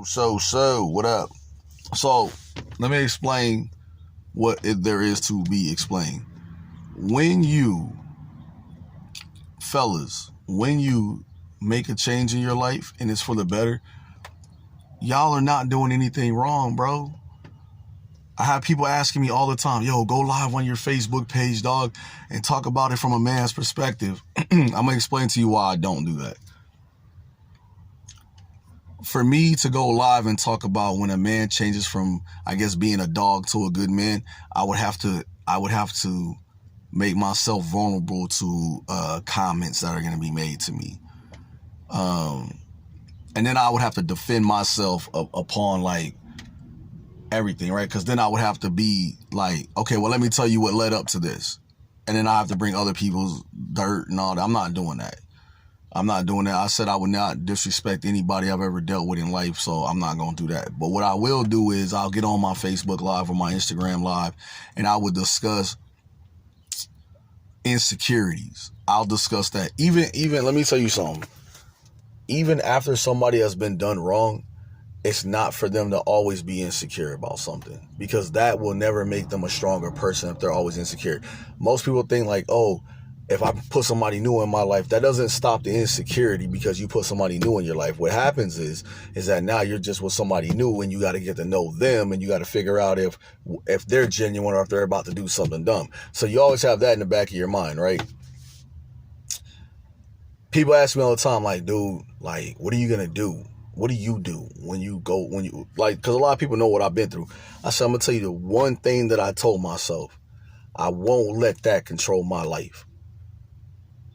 So, what up? So, let me explain what there is to be explained. When you, fellas, when you make a change in your life and it's for the better, y'all are not doing anything wrong, bro. I have people asking me all the time, yo, go live on your Facebook page, dog, and talk about it from a man's perspective. I'm going to explain to you why I don't do that. For me to go live and talk about when a man changes from, I guess, being a dog to a good man, I would have to make myself vulnerable to comments that are going to be made to me. And then I would have to defend myself upon like everything, right? Because then I would have to be like, okay, well, let me tell you what led up to this. And then I have to bring other people's dirt and all that. I'm not doing that. I said I would not disrespect anybody I've ever dealt with in life, so I'm not going to do that. But what I will do is I'll get on my Facebook Live or my Instagram Live, and I would discuss insecurities. I'll discuss that. Even let me tell you something. Even after somebody has been done wrong, it's not for them to always be insecure about something, because that will never make them a stronger person if they're always insecure. Most people think like, oh, if I put somebody new in my life, that doesn't stop the insecurity because you put somebody new in your life. What happens is that now you're just with somebody new and you got to get to know them and you got to figure out if they're genuine or if they're about to do something dumb. So you always have that in the back of your mind, right? People ask me all the time, like, dude, like, what are you going to do? What do you do because a lot of people know what I've been through. I said, I'm going to tell you the one thing that I told myself, I won't let that control my life.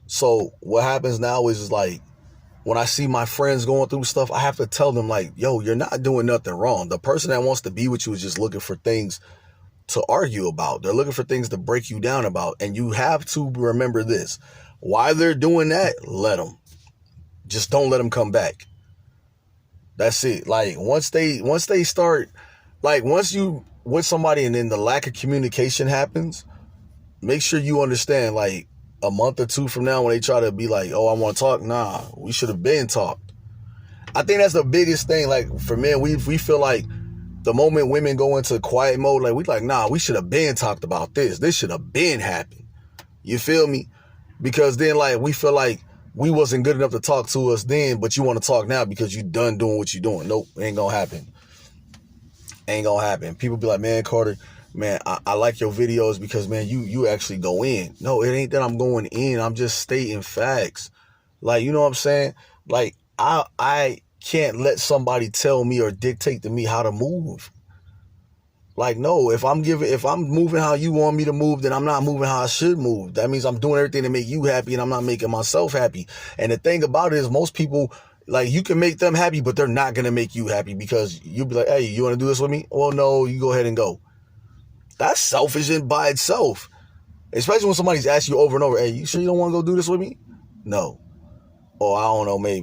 So what happens now is like, when I see my friends going through stuff, I have to tell them like, yo, you're not doing nothing wrong. The person that wants to be with you is just looking for things to argue about. They're looking for things to break you down about. And you have to remember this. Why they're doing that, let them. Just don't let them come back. That's it. Like once they start, like once you with somebody and then the lack of communication happens, make sure you understand, like, a month or two from now when they try to be like, oh, I want to talk. Nah, we should have been talked. I think that's the biggest thing. Like for men, we feel like the moment women go into quiet mode, like we like, nah, we should have been talked about this. This should have been happened. You feel me? Because then like we feel like we wasn't good enough to talk to us then, but you want to talk now because you done doing what you doing. Nope, ain't gonna happen. Ain't gonna happen. People be like, man, Carter, man, I like your videos because, man, you actually go in. No, it ain't that I'm going in. I'm just stating facts. Like, you know what I'm saying? Like, I can't let somebody tell me or dictate to me how to move. Like, no, if I'm moving how you want me to move, then I'm not moving how I should move. That means I'm doing everything to make you happy and I'm not making myself happy. And the thing about it is most people, like, you can make them happy, but they're not going to make you happy because you'll be like, hey, you want to do this with me? Well, no, you go ahead and go. That's selfish in by itself. Especially when somebody's asked you over and over, hey, you sure you don't want to go do this with me? No. Or I don't know, maybe.